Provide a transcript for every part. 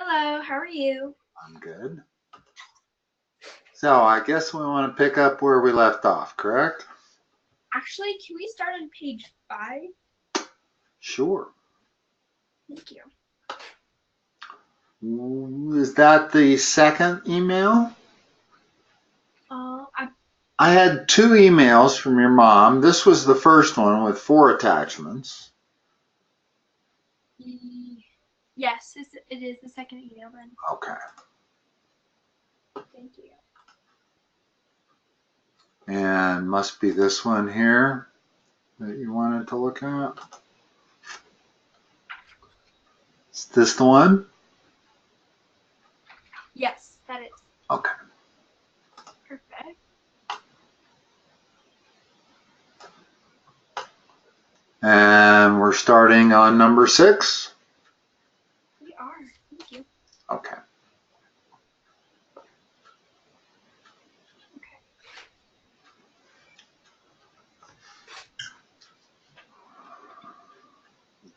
Hello, how are you? I'm good. So I guess we want to pick up where we left off, correct? Actually, can we start on page 5? Sure. Thank you. Is that the second email? I, I had 2 emails from your mom. This was the first one with 4 attachments. yes, it is the second email then. Okay. Thank you. And must be this one here that you wanted to look at. Is this the one? Yes, that is. Okay. Perfect. And we're starting on number 6? We are. Thank you. Okay. Okay.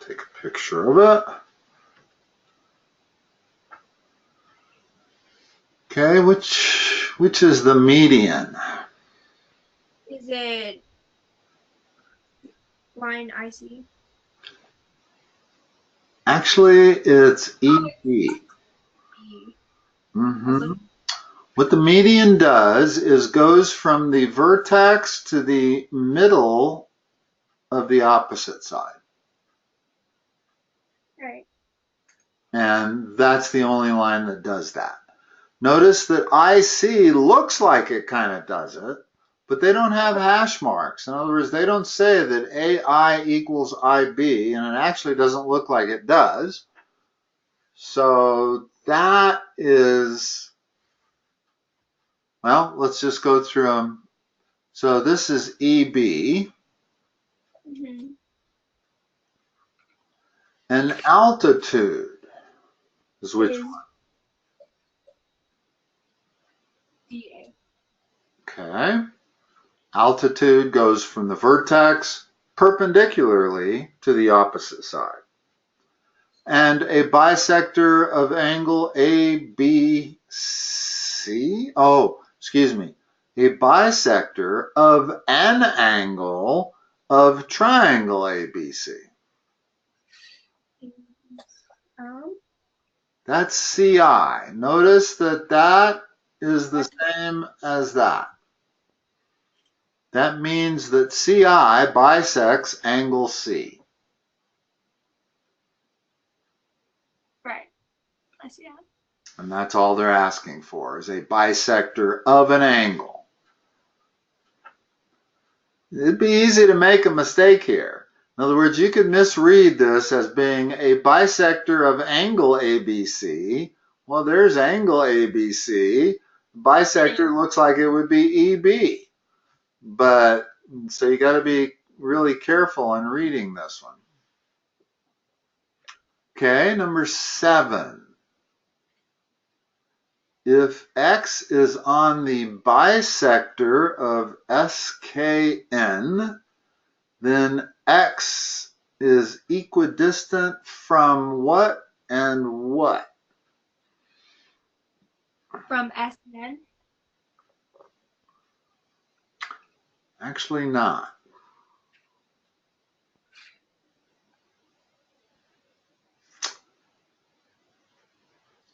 Take a picture of it. Okay, which is the median? Is it line IC? Actually, it's EB. E. Mm-hmm. What the median does is goes from the vertex to the middle of the opposite side. Right. And that's the only line that does that. Notice that IC looks like it kind of does it, but they don't have hash marks. In other words, they don't say that AI equals IB, and it actually doesn't look like it does. So that is, well, let's just go through them. So this is EB. Mm-hmm. And altitude is which Is one? DA. Okay. Altitude goes from the vertex perpendicularly to the opposite side. And a bisector of angle ABC. Oh, excuse me. A bisector of an angle of triangle ABC. That's CI. Notice that that is the same as that. That means that CI bisects angle C. Right. I see that. And that's all they're asking for, is a bisector of an angle. It'd be easy to make a mistake here. In other words, you could misread this as being a bisector of angle ABC. Well, there's angle ABC. Bisector looks like it would be EB. But, so you got to be really careful in reading this one. Okay, number 7. If X is on the bisector of SKN, then X is equidistant from what and what? From SN? Actually not.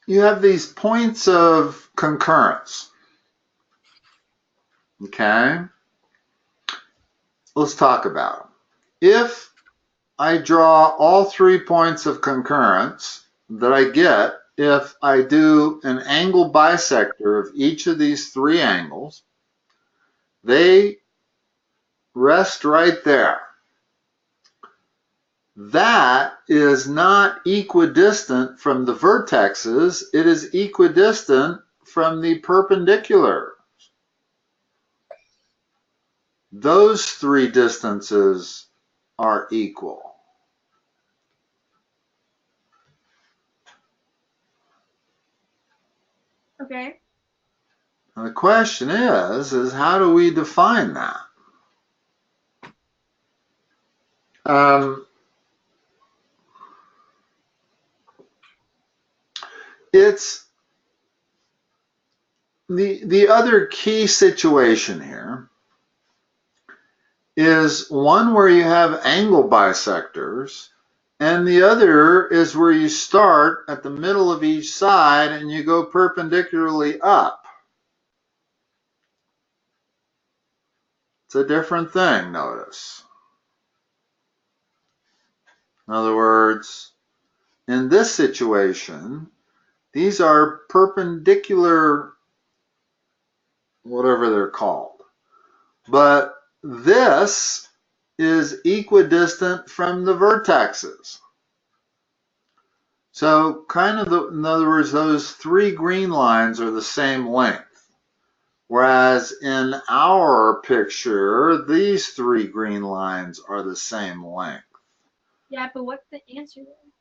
You have these points of concurrence. Okay? Let's talk about them. If I draw all 3 points of concurrence that I get if I do an angle bisector of each of these 3 angles, they rest right there. That is not equidistant from the vertexes, it is equidistant from the perpendicular. Those 3 distances are equal. Okay. And the question is how do we define that? it's the other key situation here is one where you have angle bisectors, and the other is where you start at the middle of each side and you go perpendicularly up. It's a different thing, notice. In other words, in this situation, these are perpendicular, whatever they're called. But this is equidistant from the vertexes. So kind of, in other words, those three green lines are the same length. Whereas in our picture, these three green lines are the same length. Yeah, but what's the answer then?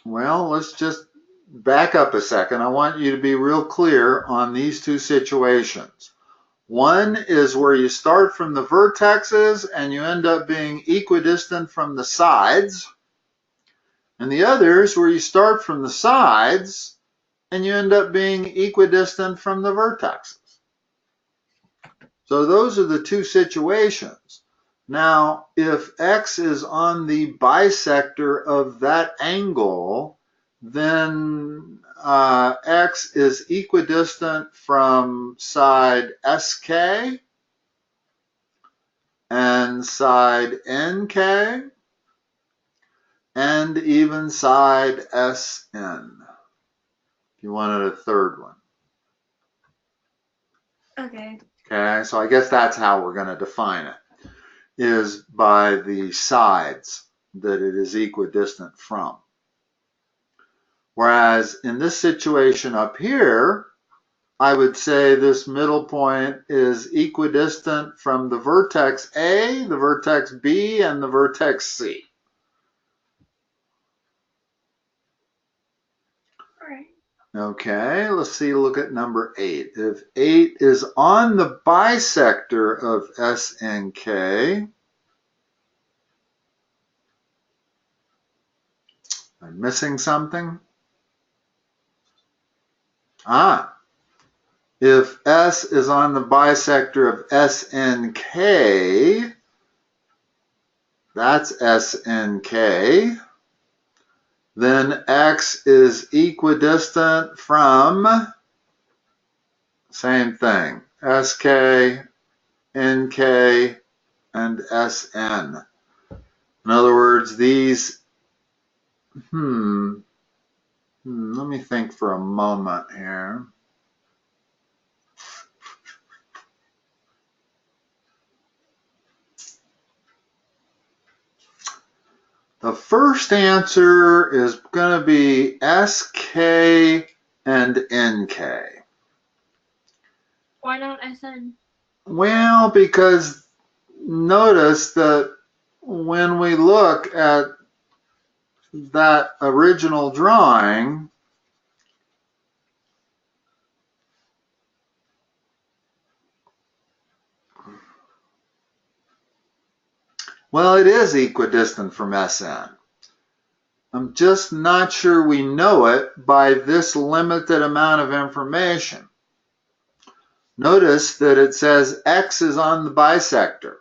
Well, let's just back up a second. I want you to be real clear on these two situations. One is where you start from the vertexes and you end up being equidistant from the sides. And the other is where you start from the sides and you end up being equidistant from the vertexes. So those are the two situations. Now, if x is on the bisector of that angle, then x is equidistant from side SK and side NK and even side SN. If you wanted a third one. Okay. Okay, so I guess that's how we're going to define it, is by the sides that it is equidistant from. Whereas in this situation up here, I would say this middle point is equidistant from the vertex A, the vertex B, and the vertex C. All right. Okay, let's see, look at number 8. If 8 is on the bisector of SNK, I'm missing something? If S is on the bisector of SNK, that's SNK, then X is equidistant from, same thing, SK, NK, and SN. In other words, these, let me think for a moment here. The first answer is going to be SK and NK. Why not SN? Well, because notice that when we look at that original drawing, well, it is equidistant from SN. I'm just not sure we know it by this limited amount of information. Notice that it says X is on the bisector.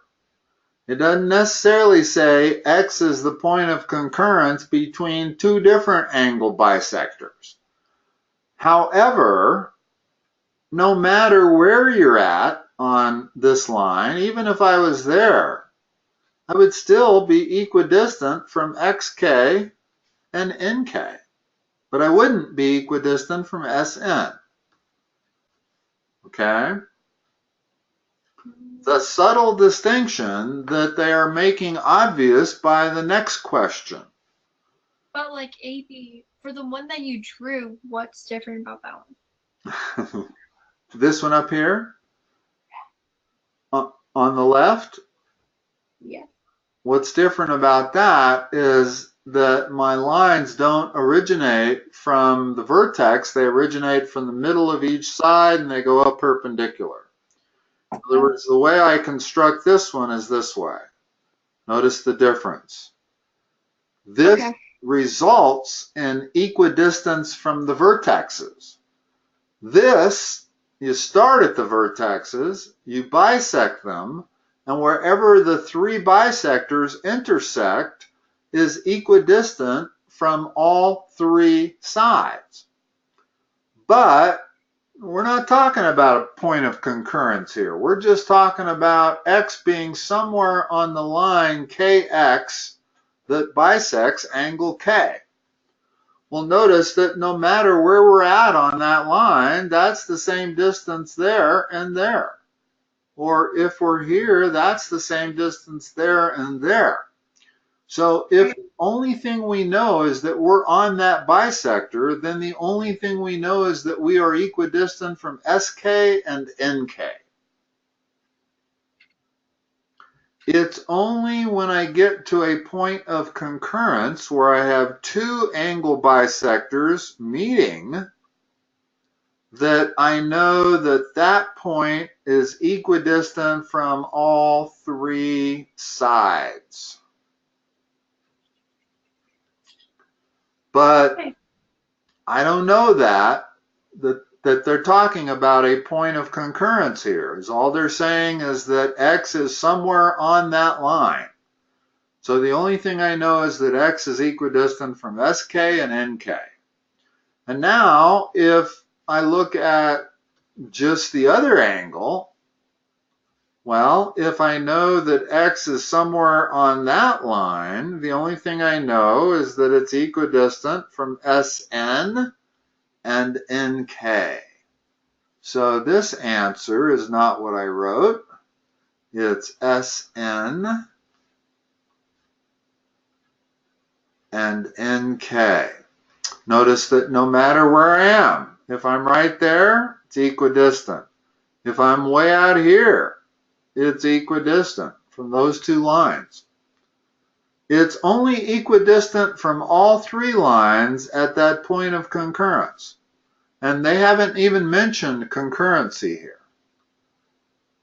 It doesn't necessarily say X is the point of concurrence between two different angle bisectors. However, no matter where you're at on this line, even if I was there, I would still be equidistant from XK and NK, but I wouldn't be equidistant from SN. Okay? The subtle distinction that they are making obvious by the next question. But like AB, for the one that you drew, what's different about that one? This one up here? On the left? Yeah. What's different about that is that my lines don't originate from the vertex. They originate from the middle of each side and they go up perpendicular. In other words, the way I construct this one is this way. Notice the difference. This, Okay. results in equidistance from the vertexes. This, you start at the vertexes, you bisect them, and wherever the three bisectors intersect is equidistant from all three sides. But we're not talking about a point of concurrence here. We're just talking about x being somewhere on the line kx that bisects angle K. Well, notice that no matter where we're at on that line, that's the same distance there and there. Or if we're here, that's the same distance there and there. So if the only thing we know is that we're on that bisector, then the only thing we know is that we are equidistant from SK and NK. It's only when I get to a point of concurrence where I have two angle bisectors meeting that I know that that point is equidistant from all three sides. But I don't know that they're talking about a point of concurrence here. Is all they're saying is that x is somewhere on that line. So the only thing I know is that x is equidistant from SK and NK. And now if I look at just the other angle, well, if I know that x is somewhere on that line, the only thing I know is that it's equidistant from SN and NK. So this answer is not what I wrote. It's SN and NK. Notice that no matter where I am, if I'm right there, it's equidistant. If I'm way out here, it's equidistant from those two lines. It's only equidistant from all three lines at that point of concurrence. And they haven't even mentioned concurrency here.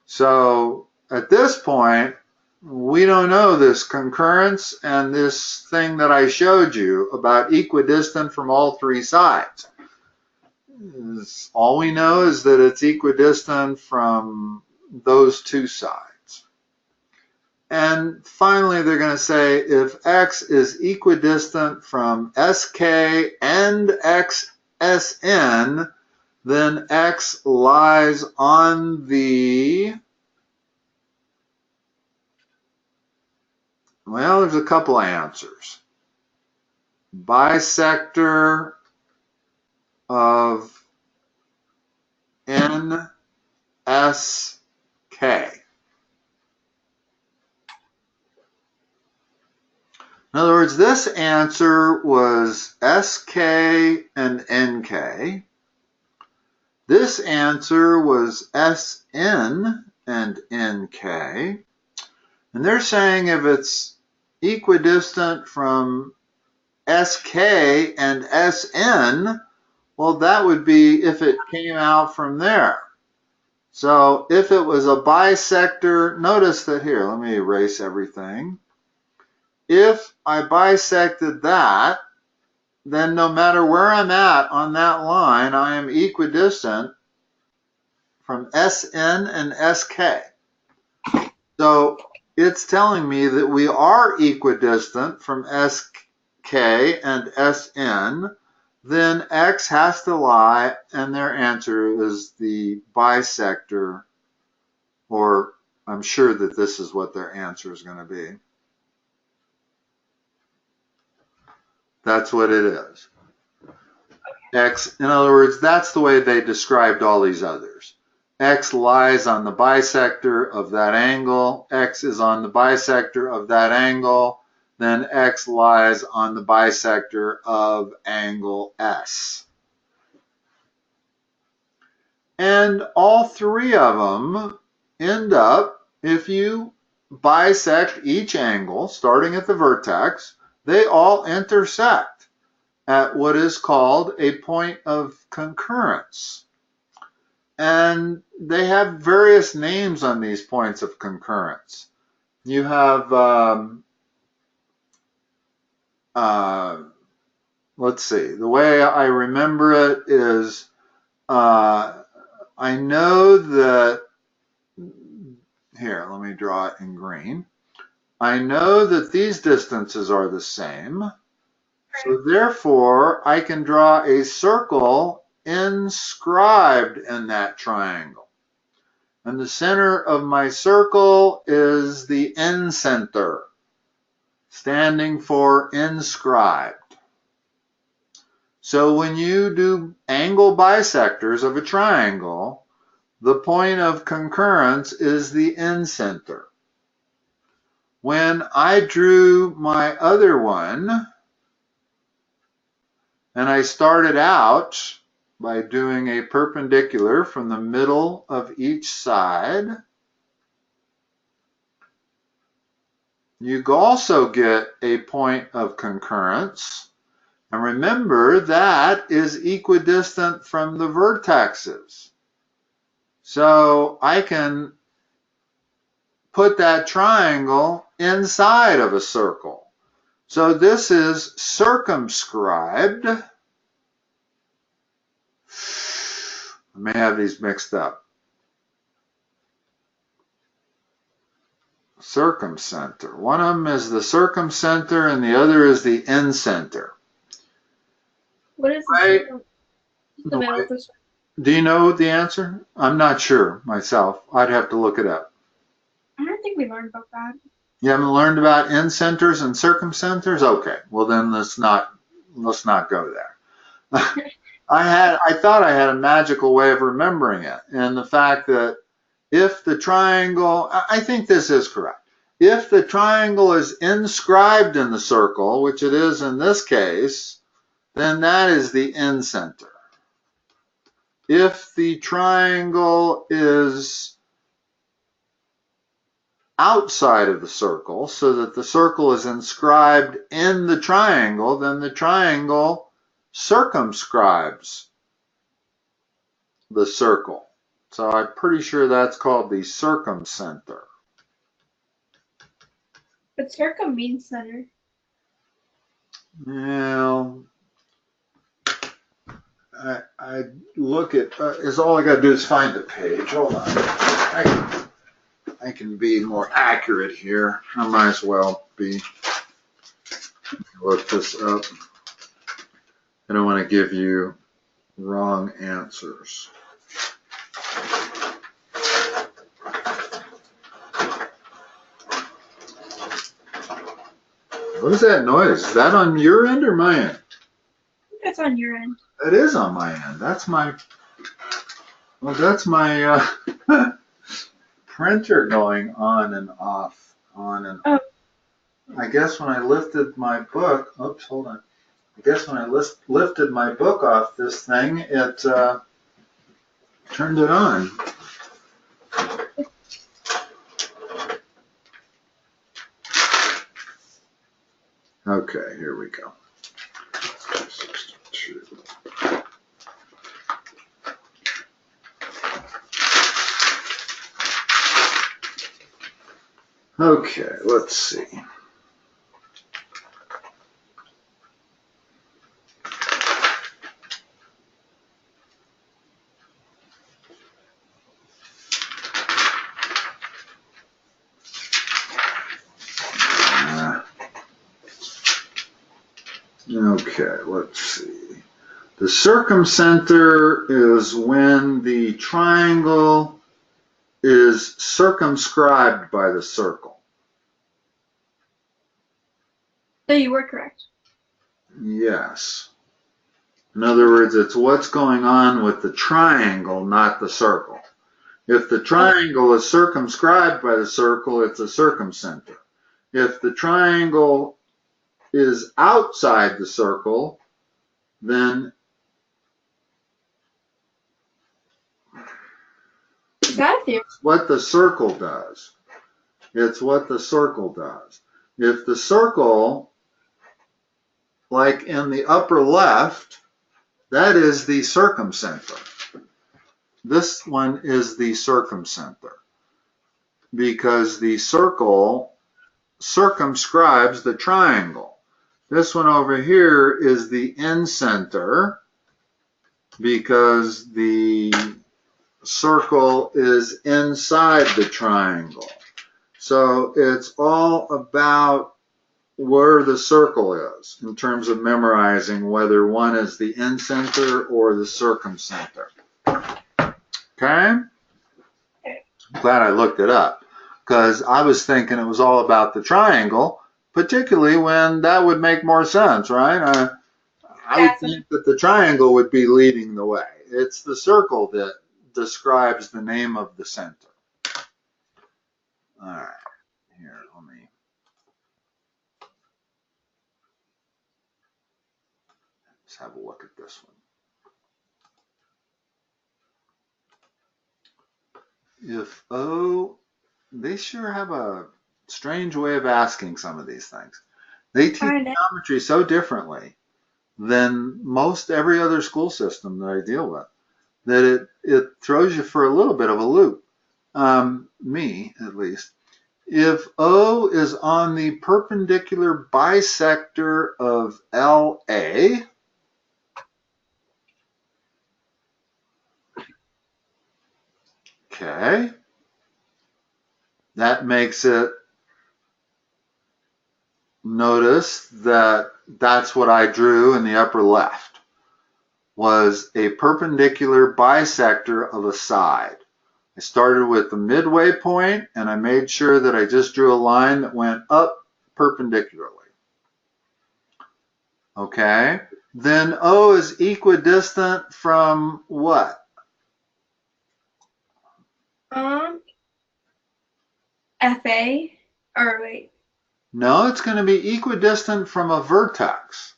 So at this point, we don't know this concurrence and this thing that I showed you about equidistant from all three sides. All we know is that it's equidistant from those two sides. And finally, they're going to say if x is equidistant from SK and XSN, then x lies on the, well, there's a couple of answers. Bisector of NSK. In other words, this answer was SK and NK. This answer was SN and NK. And they're saying if it's equidistant from SK and SN, well, that would be if it came out from there. So if it was a bisector, notice that here, let me erase everything. If I bisected that, then no matter where I'm at on that line, I am equidistant from SN and SK. So it's telling me that we are equidistant from SK and SN, then X has to lie, and their answer is the bisector, or I'm sure that this is what their answer is going to be. That's what it is. X, in other words, that's the way they described all these others. X lies on the bisector of that angle. X is on the bisector of that angle. Then X lies on the bisector of angle S. And all three of them end up, if you bisect each angle, starting at the vertex, they all intersect at what is called a point of concurrence. And they have various names on these points of concurrence. You have let's see, the way I remember it is I know that, here, let me draw it in green. I know that these distances are the same. So therefore, I can draw a circle inscribed in that triangle. And the center of my circle is the incenter, standing for inscribed. So when you do angle bisectors of a triangle, the point of concurrence is the incenter. When I drew my other one, and I started out by doing a perpendicular from the middle of each side, you also get a point of concurrence. And remember, that is equidistant from the vertexes. So I can put that triangle inside of a circle. So this is circumscribed. I may have these mixed up. Circumcenter. One of them is the circumcenter and the other is the incenter. What is the middle of the circle? Do you know the answer? I'm not sure myself. I'd have to look it up. I don't think we learned about that. You haven't learned about incenters and circumcenters? Okay, well then let's not go there. I thought I had a magical way of remembering it, and the fact that if the triangle, I think this is correct. If the triangle is inscribed in the circle, which it is in this case, then that is the incenter. If the triangle is outside of the circle, so that the circle is inscribed in the triangle, then the triangle circumscribes the circle. So I'm pretty sure that's called the circumcenter. But circum means center. Well, I look at, is all I got to do is find the page. Hold on. I can be more accurate here. I might as well be. Look this up. I don't want to give you wrong answers. What is that noise? Is that on your end or my end? I think that's on your end. It is on my end. That's my printer going on and off, on and off. I guess when I lifted my book, oops, hold on. I guess when I lifted my book off this thing, it turned it on. Okay, here we go. 62. Okay, let's see. Okay, let's see. The circumcenter is when the triangle is circumscribed by the circle. So you were correct. Yes. In other words, it's what's going on with the triangle, not the circle. If the triangle is circumscribed by the circle, it's a circumcenter. If the triangle is outside the circle, then it's what the circle does. It's what the circle does. If the circle, like in the upper left, that is the circumcenter. This one is the circumcenter because the circle circumscribes the triangle. This one over here is the incenter because the circle is inside the triangle. So it's all about where the circle is in terms of memorizing whether one is the incenter or the circumcenter. Okay? Glad I looked it up because I was thinking it was all about the triangle, particularly when that would make more sense, right? I would think that the triangle would be leading the way. It's the circle that describes the name of the center. All right, here, let me. Let's have a look at this one. If O, they sure have a strange way of asking some of these things. They teach geometry so differently than most every other school system that I deal with that it throws you for a little bit of a loop. Me, at least. If O is on the perpendicular bisector of LA, okay, that makes it, notice that that's what I drew in the upper left, was a perpendicular bisector of a side. I started with the midway point and I made sure that I just drew a line that went up perpendicularly. Okay, then O is equidistant from what? FA, or wait. No, it's going to be equidistant from a vertex.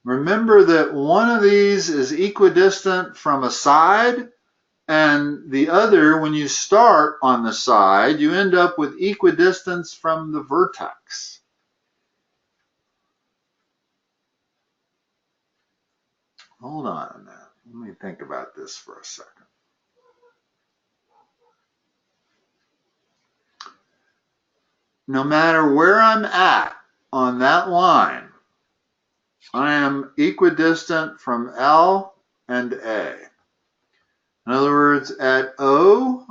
Remember that one of these is equidistant from a side, and the other, when you start on the side, you end up with equidistance from the vertex. Hold on a minute. Let me think about this for a second. No matter where I'm at on that line, I am equidistant from L and A. In other words, at O,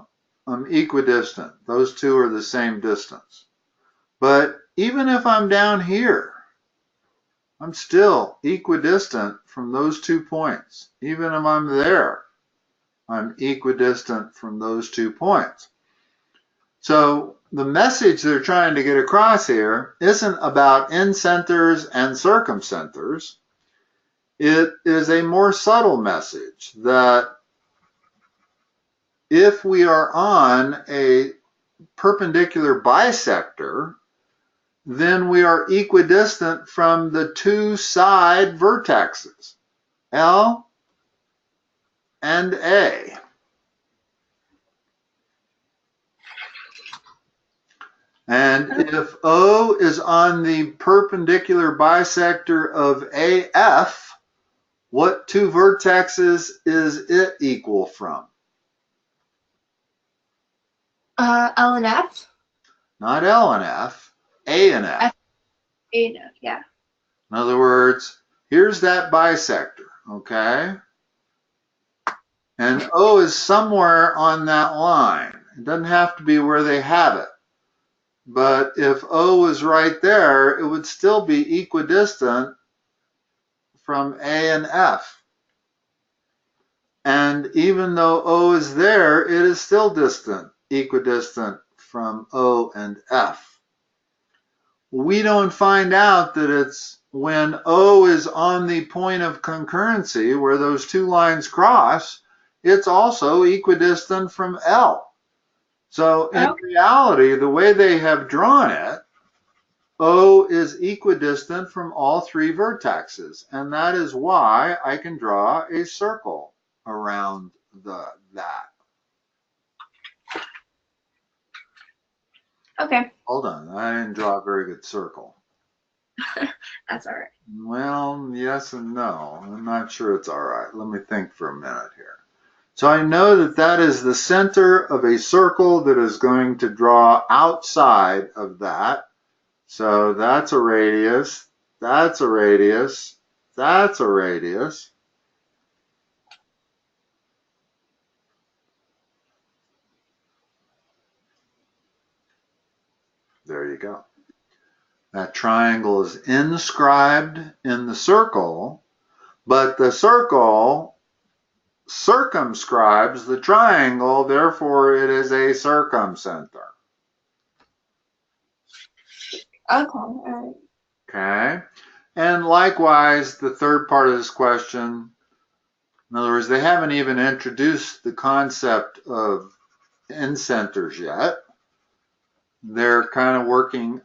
I'm equidistant. Those two are the same distance. But even if I'm down here, I'm still equidistant from those 2 points. Even if I'm there, I'm equidistant from those 2 points. So the message they're trying to get across here isn't about incenters and circumcenters. It is a more subtle message that if we are on a perpendicular bisector, then we are equidistant from the two side vertexes, L and A. And if O is on the perpendicular bisector of AF, what two vertexes is it equal from? L and F? Not L and F, A and F. A and F, yeah. In other words, here's that bisector, okay? And O is somewhere on that line. It doesn't have to be where they have it. But if O was right there, it would still be equidistant from A and F. And even though O is there, it is still equidistant from O and F. We don't find out that it's when O is on the point of concurrency where those two lines cross, it's also equidistant from L. So in reality, the way they have drawn it, O is equidistant from all three vertexes, and that is why I can draw a circle around that. Okay. Hold on, I didn't draw a very good circle. That's all right. Well, yes and no. I'm not sure it's all right. Let me think for a minute here. So I know that that is the center of a circle that is going to draw outside of that. So that's a radius. That's a radius. That's a radius. There you go. That triangle is inscribed in the circle, but the circle circumscribes the triangle, therefore it is a circumcenter. Okay, all Okay? And likewise, the third part of this question, in other words, they haven't even introduced the concept of incenters yet. They're kind of working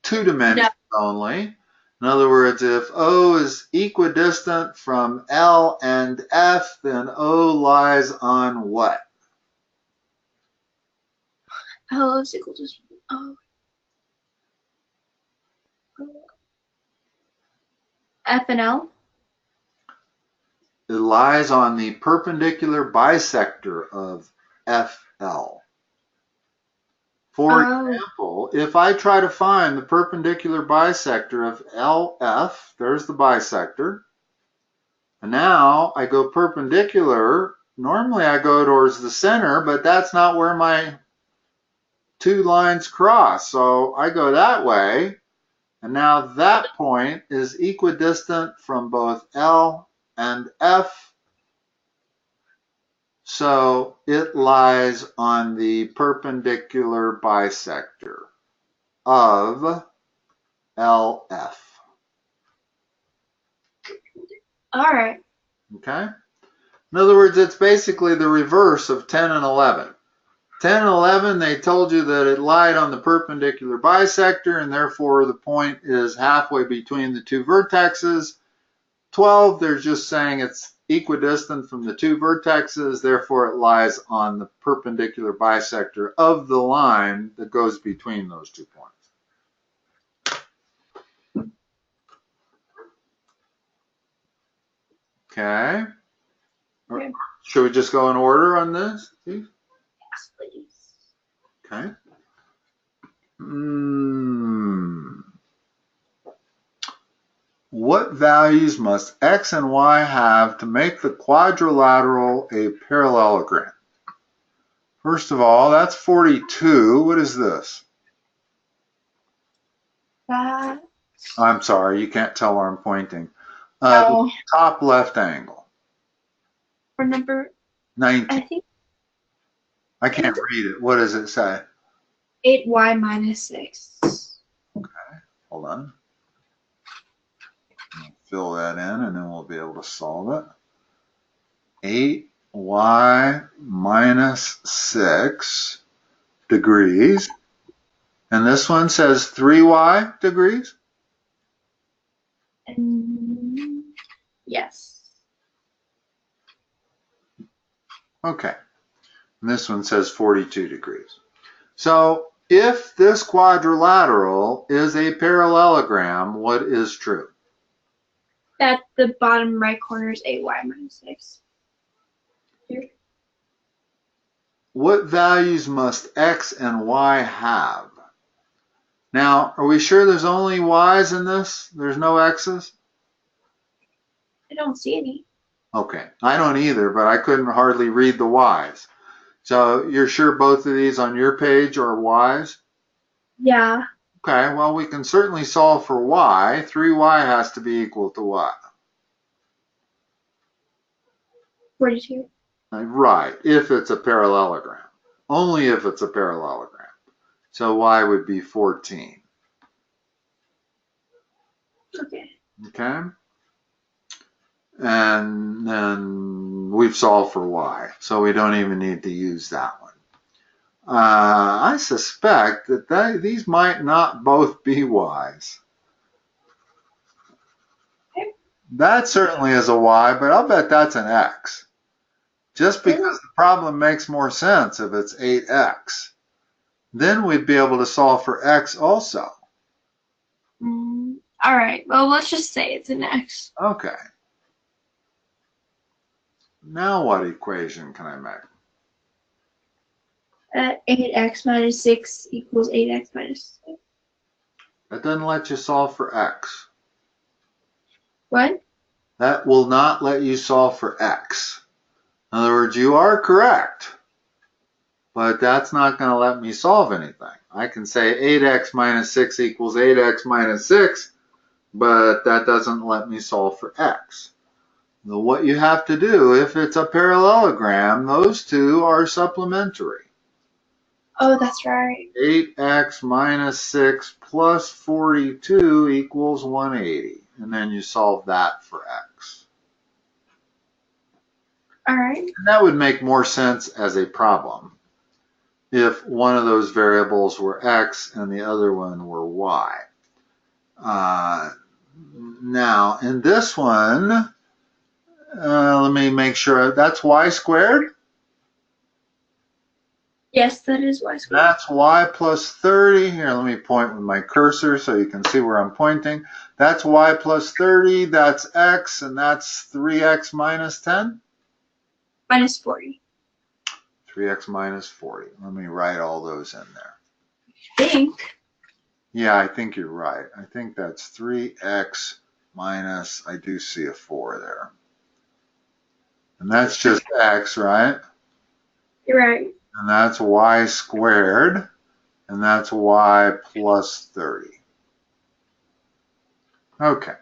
two dimensions only. In other words, if O is equidistant from L and F, then O lies on what? L is equal to F and L. It lies on the perpendicular bisector of FL. For example, if I try to find the perpendicular bisector of LF, there's the bisector, and now I go perpendicular. Normally I go towards the center, but that's not where my two lines cross. So I go that way, and now that point is equidistant from both L and F. So it lies on the perpendicular bisector of LF. All right. Okay? In other words, it's basically the reverse of 10 and 11. 10 and 11, they told you that it lied on the perpendicular bisector, and therefore the point is halfway between the two vertexes. 12, they're just saying it's equidistant from the two vertexes, therefore it lies on the perpendicular bisector of the line that goes between those 2 points. Okay. Okay. Should we just go in order on this? Yes, please. Okay. What values must x and y have to make the quadrilateral a parallelogram? First of all, that's 42. What is this? That. I'm sorry, you can't tell where I'm pointing. No. The top left angle. For number, 19. I think I can't read it. What does it say? 8y minus 6. Okay, hold on. I'll fill that in and then we'll be able to solve it. 8y minus 6 degrees. And this one says 3y degrees? Yes. Okay. And this one says 42 degrees. So if this quadrilateral is a parallelogram, what is true? That the bottom right corner is 8y minus 6. Here. What values must x and y have? Now, are we sure there's only y's in this? There's no x's? I don't see any. Okay, I don't either, but I couldn't hardly read the y's. So you're sure both of these on your page are y's? Yeah. Okay, well, we can certainly solve for y. 3y has to be equal to what? 42. Right, if it's a parallelogram. Only if it's a parallelogram. So y would be 14. Okay. Okay? And then we've solved for y, so we don't even need to use that one. I suspect that these might not both be y's. Okay. That certainly is a y, but I'll bet that's an x. Just because the problem makes more sense if it's 8x. Then we'd be able to solve for x also. All right. Well, let's just say it's an x. Okay. Now what equation can I make? 8x minus 6 equals 8x minus 6. That doesn't let you solve for x. What? That will not let you solve for x. In other words, you are correct, but that's not going to let me solve anything. I can say 8x minus 6 equals 8x minus 6, but that doesn't let me solve for x. Now, what you have to do, if it's a parallelogram, those two are supplementary. Oh, that's right. 8x minus 6 plus 42 equals 180. And then you solve that for x. All right. And that would make more sense as a problem if one of those variables were x and the other one were y. Now, in this one, let me make sure that's y squared. Yes, that is y squared. That's y plus 30. Here, let me point with my cursor so you can see where I'm pointing. That's y plus 30, that's x, and that's 3x minus 10? Minus 40. 3x minus 40. Let me write all those in there. I think. Yeah, I think you're right. I think that's 3x minus, I do see a 4 there. And that's just x, right? You're right. And that's y squared, and that's y plus 30. Okay.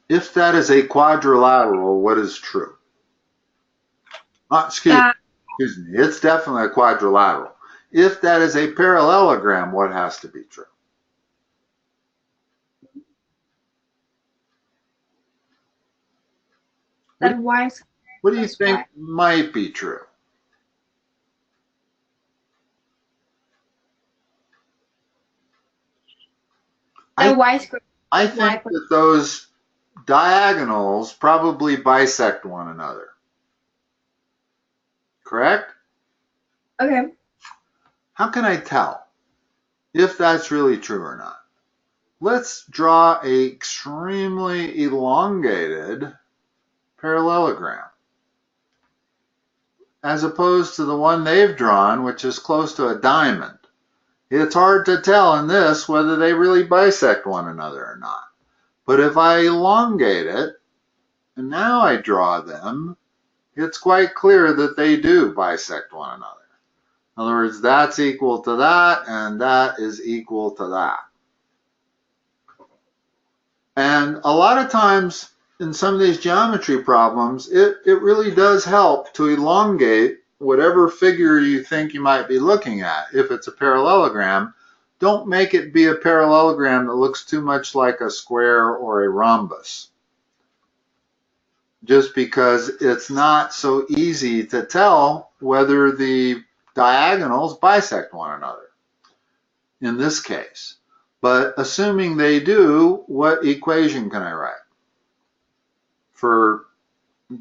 If that is a quadrilateral, what is true? Excuse me, it's definitely a quadrilateral. If that is a parallelogram, what has to be true? That y squared What do you plus think y. might be true? That I, y squared I plus y think plus. that those diagonals probably bisect one another. Correct? Okay. How can I tell if that's really true or not? Let's draw an extremely elongated parallelogram as opposed to the one they've drawn, which is close to a diamond. It's hard to tell in this whether they really bisect one another or not. But if I elongate it, and now I draw them, it's quite clear that they do bisect one another. In other words, that's equal to that, and that is equal to that. And a lot of times in some of these geometry problems, it really does help to elongate whatever figure you think you might be looking at. If it's a parallelogram, don't make it be a parallelogram that looks too much like a square or a rhombus, just because it's not so easy to tell whether the diagonals bisect one another in this case. But assuming they do, what equation can I write? For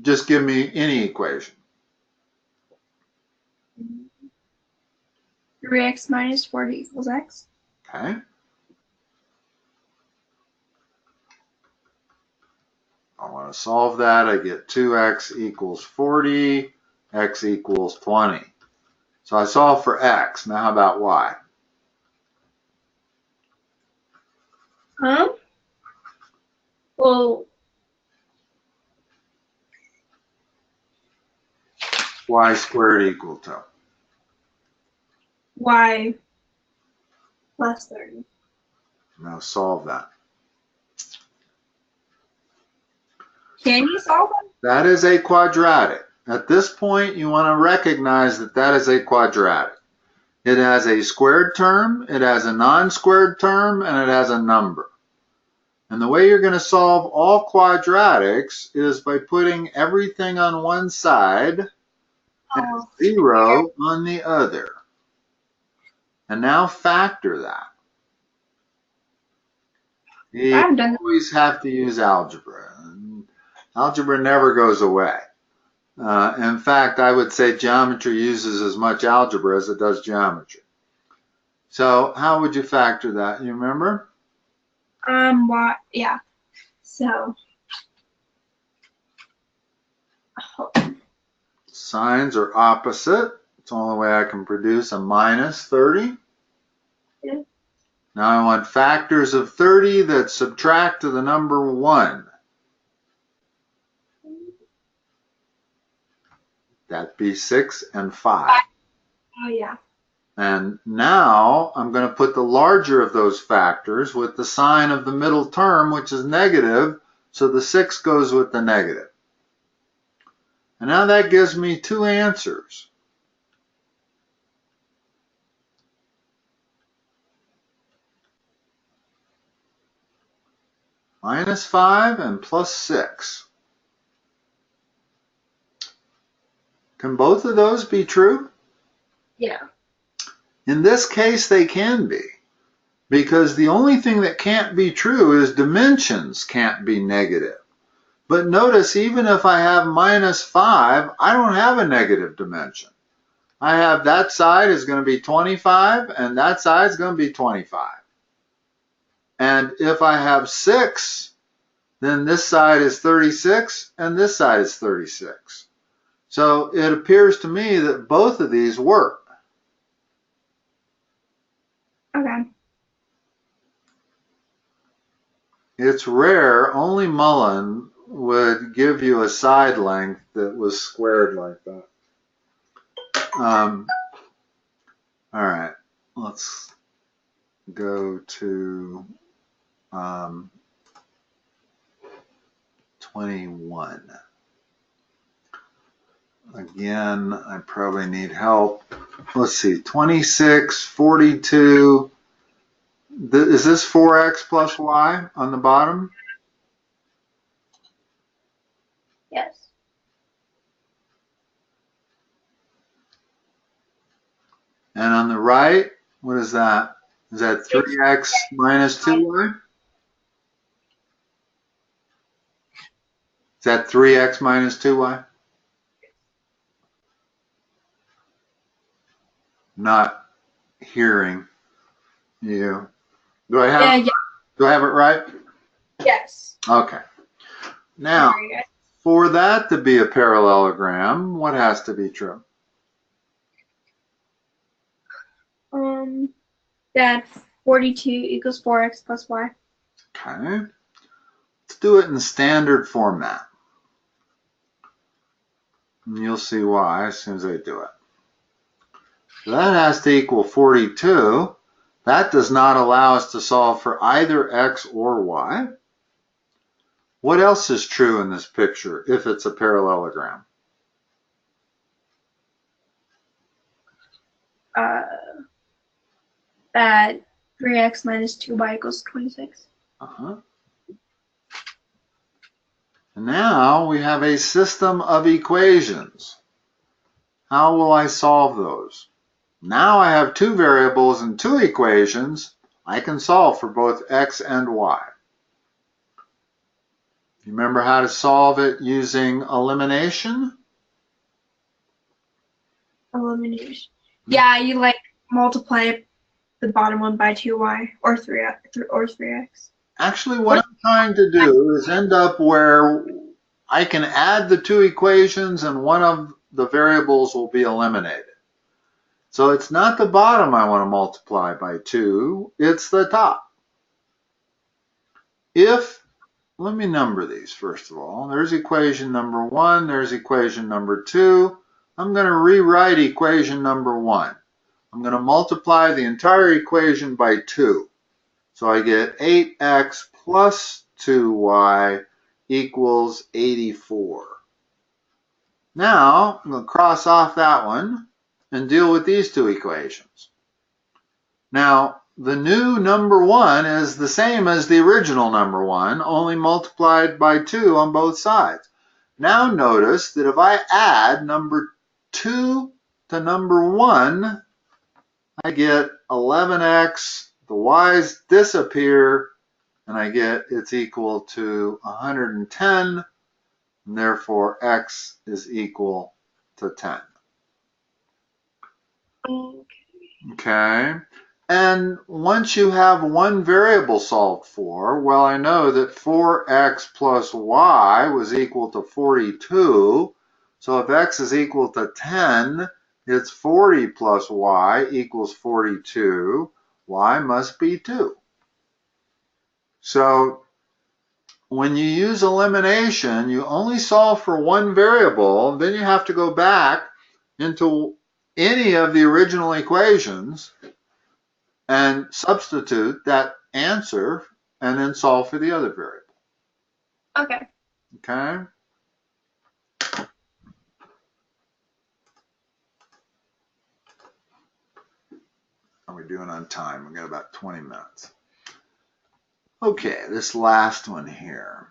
just give me any equation. 3x minus 40 equals x. Okay. I want to solve that. I get 2x equals 40, x equals 20. So I solve for x. Now how about y? Huh? Well, Y squared equal to. y plus 30. Now solve that. Can you solve it? That is a quadratic. At this point, you want to recognize that that is a quadratic. It has a squared term, it has a non-squared term, and it has a number. And the way you're going to solve all quadratics is by putting everything on one side and Oh, 0 on the other. And now factor that. You I've done always have to use algebra. Algebra never goes away. In fact, I would say geometry uses as much algebra as it does geometry. So how would you factor that? You remember? what? Yeah. So, Signs are opposite. It's the only way I can produce a minus 30. Yeah. Now I want factors of 30 that subtract to the number 1. That'd be 6 and 5. Oh, yeah. And now I'm going to put the larger of those factors with the sign of the middle term, which is negative, so the 6 goes with the negative. And now that gives me 2 answers. Minus 5 and plus 6. Can both of those be true? Yeah. In this case, they can be, because the only thing that can't be true is dimensions can't be negative. But notice, even if I have minus 5, I don't have a negative dimension. I have that side is going to be 25, and that side is going to be 25. And if I have 6, then this side is 36, and this side is 36. So it appears to me that both of these work. Okay. It's rare, only Mullen would give you a side length that was squared like that. All right, let's go to 21. Again, I probably need help. Let's see, 26, 42. Is this 4x plus y on the bottom? Yes. And on the right, what is that? Is that 3x minus 2y? Is that 3x minus 2y? Not hearing you. Do I have Yeah. do I have it right? Yes. Okay. Now, for that to be a parallelogram, what has to be true? That 42 equals 4x plus y. Okay. Let's do it in standard format. And you'll see why as soon as I do it. So that has to equal 42. That does not allow us to solve for either x or y. What else is true in this picture if it's a parallelogram? That 3x minus 2y equals 26. And now we have a system of equations. How will I solve those? Now I have 2 variables and 2 equations. I can solve for both x and y. You remember how to solve it using elimination? Elimination. Yeah, you like multiply the bottom one by 2y or 3x. Actually, what I'm trying to do is end up where I can add the 2 equations and one of the variables will be eliminated. So it's not the bottom I want to multiply by 2, it's the top. Let me number these first of all. There's equation number 1, there's equation number 2. I'm going to rewrite equation number 1. I'm going to multiply the entire equation by 2. So I get 8x plus 2y equals 84. Now I'm going to cross off that one and deal with these 2 equations. Now the new number 1 is the same as the original number 1, only multiplied by 2 on both sides. Now notice that if I add number 2 to number 1, I get 11x, the y's disappear, and I get it's equal to 110, and therefore x is equal to 10. Okay, and once you have one variable solved for, well, I know that 4x plus y was equal to 42, So if x is equal to 10, it's 40 plus y equals 42. Y must be 2. So when you use elimination, you only solve for one variable. Then you have to go back into any of the original equations and substitute that answer and then solve for the other variable. Okay. Okay? How are we doing on time? We've got about 20 minutes. Okay, this last one here.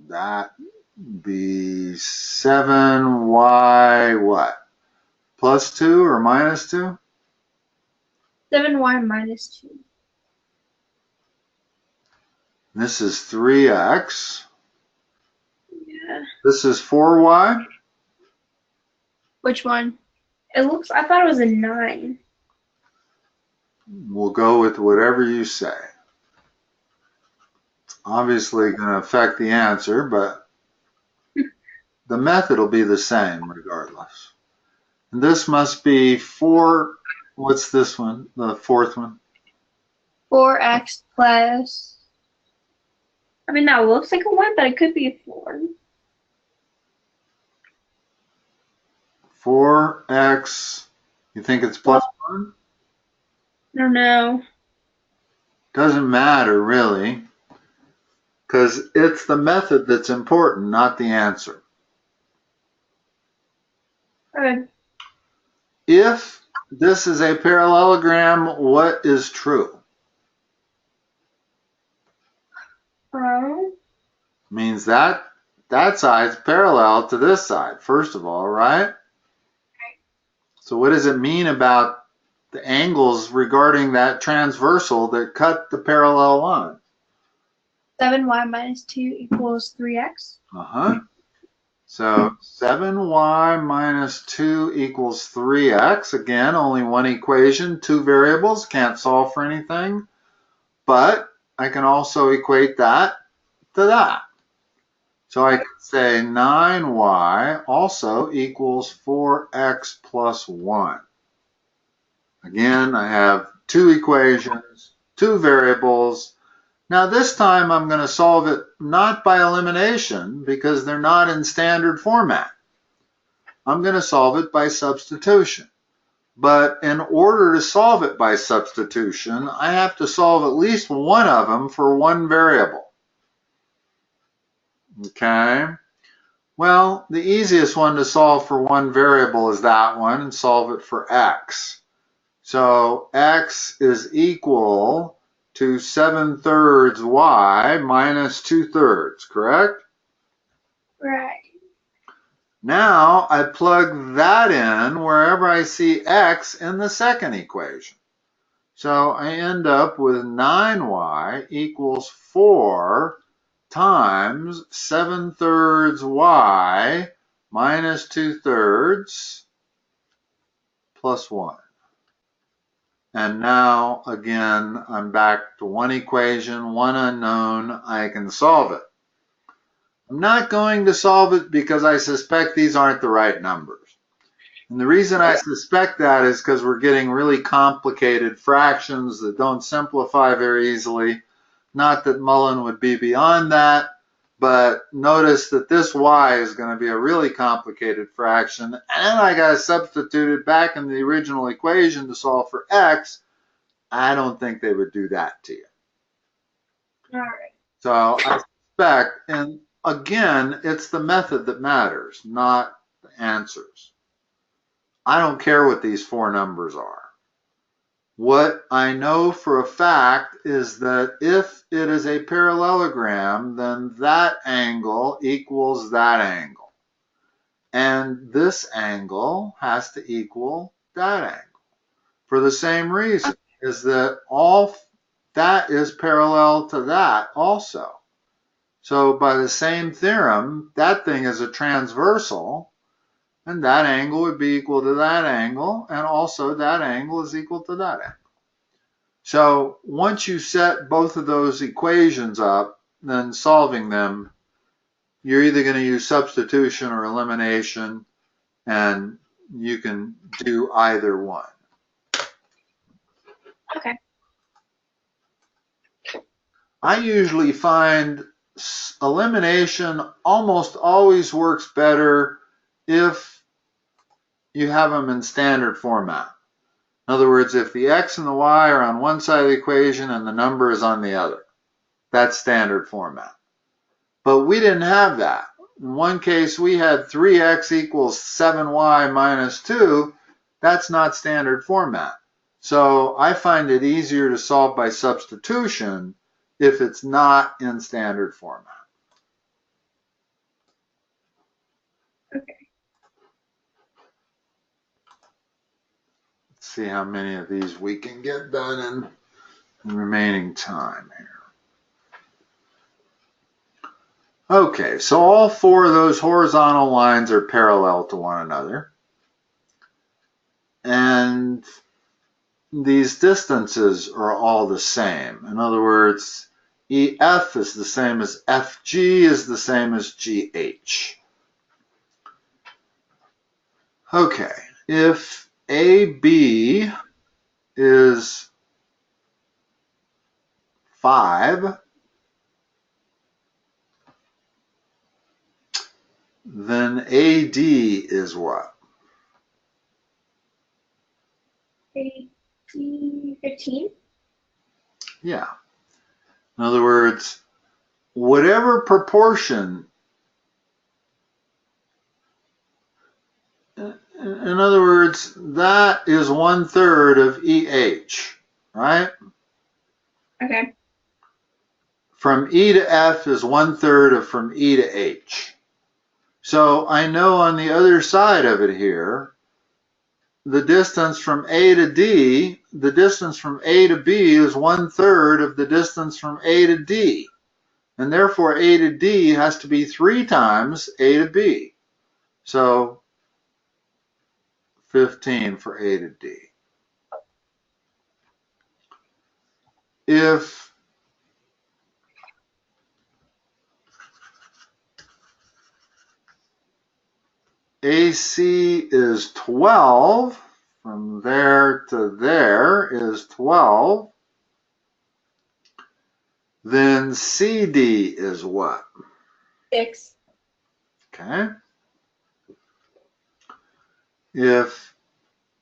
That be 7y what? Plus 2 or minus 2? 7y minus 2. This is 3x. Yeah. This is 4y. Which one? I thought it was a 9. We'll go with whatever you say. It's obviously going to affect the answer, but the method will be the same regardless. And this must be 4. What's this one? The fourth one? 4x plus. I mean, that looks like a 1, but it could be a 4. 4x. You think it's plus 1? I don't know. Doesn't matter really, because it's the method that's important, not the answer. Okay. If this is a parallelogram, what is true? Means that side's parallel to this side, first of all, right? Right. So what does it mean about the angles regarding that transversal that cut the parallel line? 7y minus 2 equals 3x. So 7y minus 2 equals 3x. Again, only one equation, two variables, can't solve for anything. But I can also equate that to that. So I can say 9y also equals 4x plus 1. Again, I have two equations, two variables. Now this time I'm going to solve it not by elimination because they're not in standard format. I'm going to solve it by substitution. But in order to solve it by substitution, I have to solve at least one of them for one variable. Okay? Well, the easiest one to solve for one variable is that one, and solve it for x. So x is equal to 7/3 y minus 2/3, correct? Right. Now I plug that in wherever I see x in the second equation. So I end up with 9y equals 4 times 7/3 y minus 2/3 plus 1. And now, again, I'm back to one equation, one unknown. I can solve it. I'm not going to solve it because I suspect these aren't the right numbers. And the reason I suspect that is because we're getting really complicated fractions that don't simplify very easily. Not that Mullen would be beyond that, but notice that this y is going to be a really complicated fraction, and I got to substitute it back in the original equation to solve for x. I don't think they would do that to you. All right. So I suspect, and again, it's the method that matters, not the answers. I don't care what these four numbers are. What I know for a fact is that if it is a parallelogram, then that angle equals that angle. And this angle has to equal that angle. For the same reason, is that all that is parallel to that also. So by the same theorem, that thing is a transversal, and that angle would be equal to that angle, and also that angle is equal to that angle. So once you set both of those equations up, then solving them you're either going to use substitution or elimination, and you can do either one. Okay. I usually find elimination almost always works better if you have them in standard format. In other words, if the x and the y are on one side of the equation and the number is on the other, that's standard format. But we didn't have that. In one case, we had 3x equals 7y minus 2. That's not standard format. So I find it easier to solve by substitution if it's not in standard format. Okay. Let's see how many of these we can get done in the remaining time here. Okay, so all four of those horizontal lines are parallel to one another. And these distances are all the same. In other words, EF is the same as FG is the same as GH. Okay, if AB is 5, then AD is what? 15? Yeah. In other words, whatever proportion, in other words, that is 1/3 of EH, right? Okay. From E to F is 1/3 of from E to H. So I know on the other side of it here, the distance from A to D, the distance from A to B is 1/3 of the distance from A to D. And therefore A to D has to be 3 times A to B. So 15 for A to D. If AC is 12, from there to there is 12, then CD is what? 6. Okay. If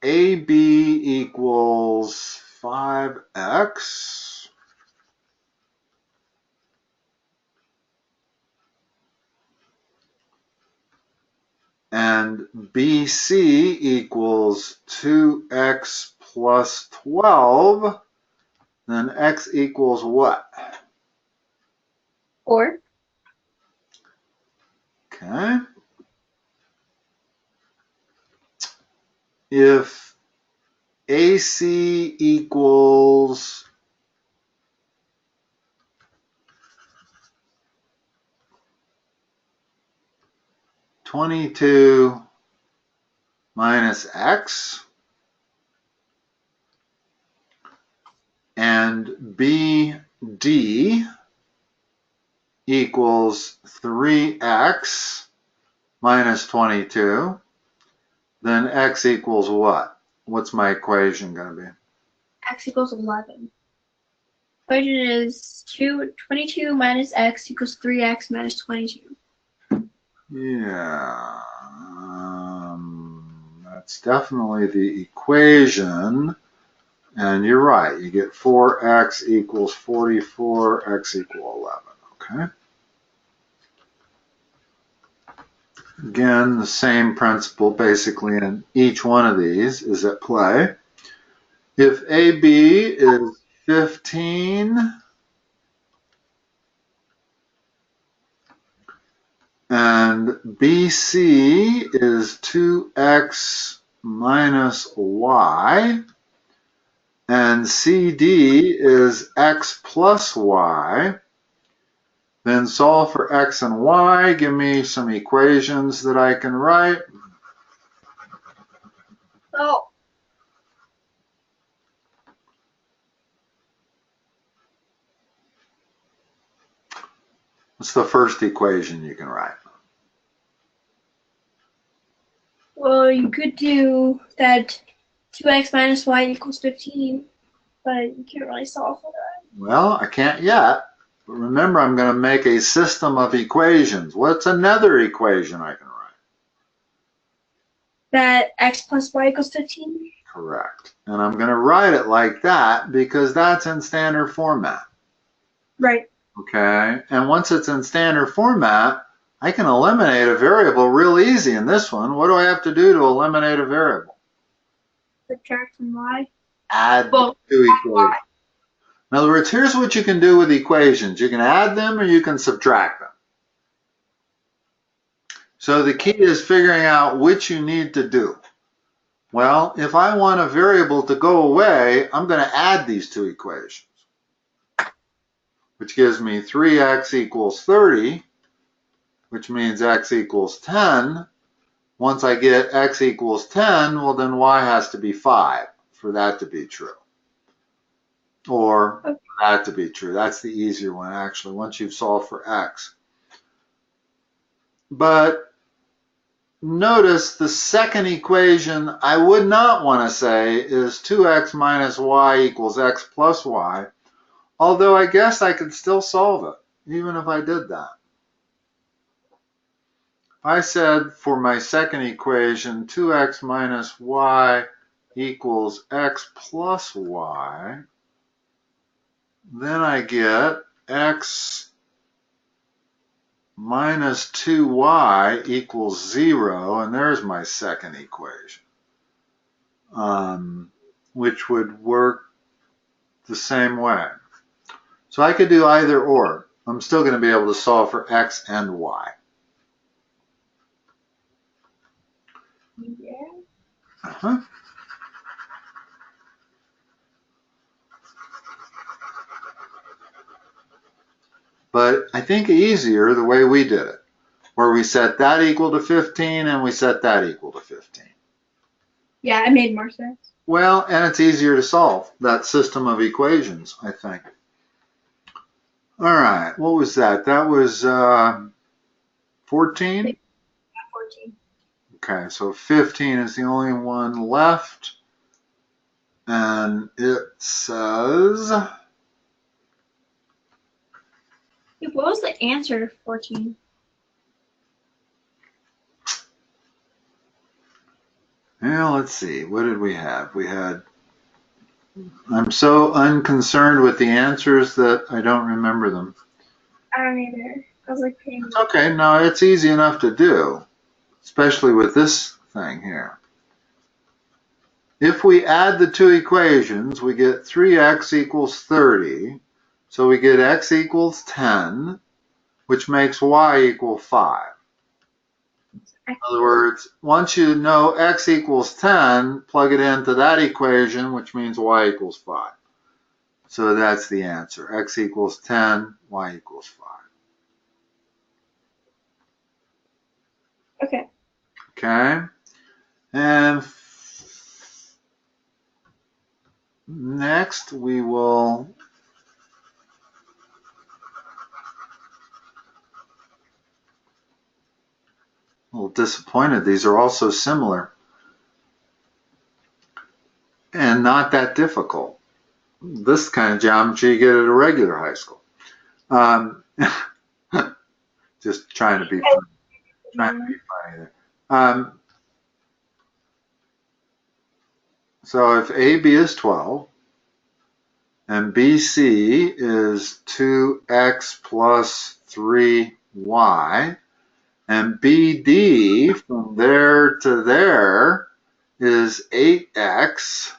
AB equals 5x, and BC equals 2x plus 12, then x equals what? 4. Okay. If AC equals 22 minus x, and BD equals 3x minus 22, then x equals what? What's my equation going to be? X equals 11. Equation is 22 minus x equals 3x minus 22. Yeah, that's definitely the equation. And you're right, you get 4x equals 44, x equals 11, okay? Again, the same principle basically in each one of these is at play. If AB is 15 and BC is 2x minus y, and CD is x plus y, then solve for x and y. Give me some equations that I can write. Oh. What's the first equation you can write? Well, you could do that 2x minus y equals 15, but you can't really solve for that. Well, I can't yet. But remember, I'm going to make a system of equations. What's another equation I can write? That x plus y equals 15? Correct. And I'm going to write it like that because that's in standard format. Right. Okay. And once it's in standard format, I can eliminate a variable real easy in this one. What do I have to do to eliminate a variable? Subtract from y. Add Well, two equations. In other words, here's what you can do with equations. You can add them or you can subtract them. So the key is figuring out which you need to do. Well, if I want a variable to go away, I'm going to add these two equations, which gives me 3x equals 30, which means x equals 10. Once I get x equals 10, well, then y has to be 5 for that to be true. Or for that to be true. That's the easier one, actually, once you've solved for x. But notice the second equation I would not want to say is 2x minus y equals x plus y, although I guess I could still solve it, even if I did that. If I said for my second equation, 2x minus y equals x plus y, then I get x minus 2y equals 0, and there's my second equation, which would work the same way. So I could do either or. I'm still going to be able to solve for x and y. Yeah. But I think easier the way we did it, where we set that equal to 15 and we set that equal to 15. Yeah, it made more sense. Well, and it's easier to solve that system of equations, I think. All right, what was that? That was 14? 14. Okay, so 15 is the only one left. And it says, What was the answer to 14? yeah, let's see, what did we have? We had, I'm so unconcerned with the answers that I don't remember them. I don't either. I was like, It's okay, no, it's easy enough to do, especially with this thing here. If we add the two equations, we get 3x equals 30. So we get x equals 10, which makes y equal 5. In other words, once you know x equals 10, plug it into that equation, which means y equals 5. So that's the answer. X equals 10, y equals 5. Okay. Okay? And next we will a little disappointed. These are all so similar and not that difficult. This kind of geometry you get at a regular high school. Just trying to be funny. There. So if AB is 12 and BC is 2x plus 3y, and BD from there to there is 8x,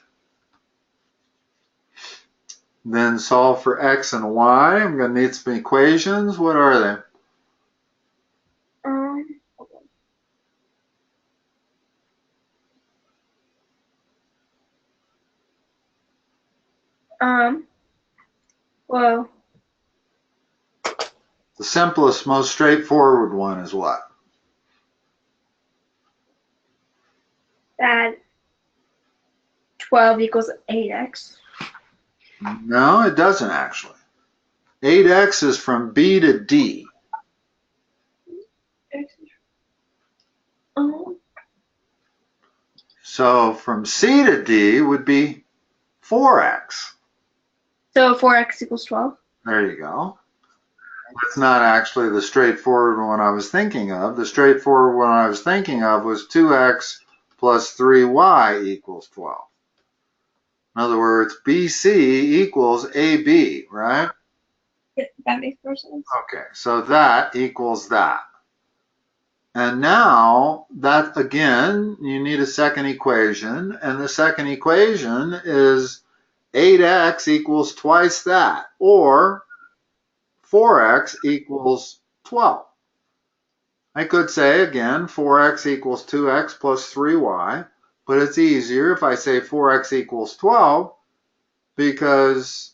then solve for x and y. I'm going to need some equations. What are they? Well, The simplest, most straightforward one is what? that 12 equals 8x. No, it doesn't actually. 8x is from B to D. Oh. So from C to D would be 4x. So 4x equals 12. There you go. That's not actually the straightforward one I was thinking of. The straightforward one I was thinking of was 2x plus 3y equals 12. In other words, BC equals AB, right? Yeah, that makes more sense. Okay, so that equals that. And now that again, you need a second equation, and the second equation is 8x equals twice that, or 4x equals 12. I could say again 4x equals 2x plus 3y, but it's easier if I say 4x equals 12 because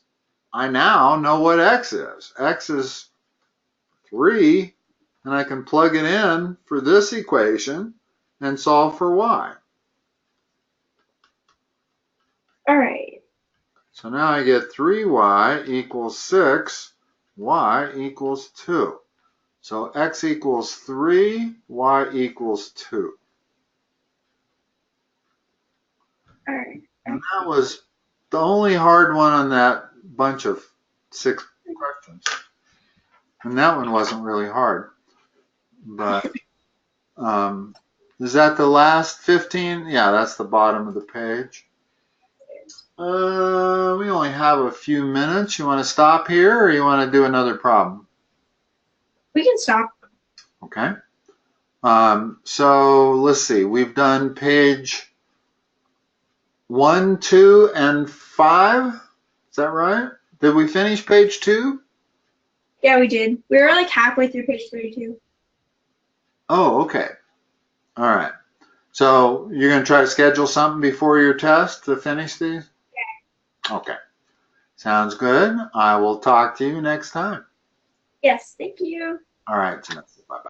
I now know what x is. X is 3, and I can plug it in for this equation and solve for y. All right. So now I get 3y equals 6, y equals 2. So x equals 3, y equals 2. All right. And that was the only hard one on that bunch of 6 questions. And that one wasn't really hard. But is that the last 15? Yeah, that's the bottom of the page. We only have a few minutes. You want to stop here or you want to do another problem? We can stop. Okay. So let's see. We've done page 1, 2, and 5. Is that right? Did we finish page 2? Yeah, we did. We were like halfway through page 32. Oh, okay. All right. So you're going to try to schedule something before your test to finish these? Yeah. Okay. Sounds good. I will talk to you next time. Yes, thank you. All right, Samantha. Bye-bye.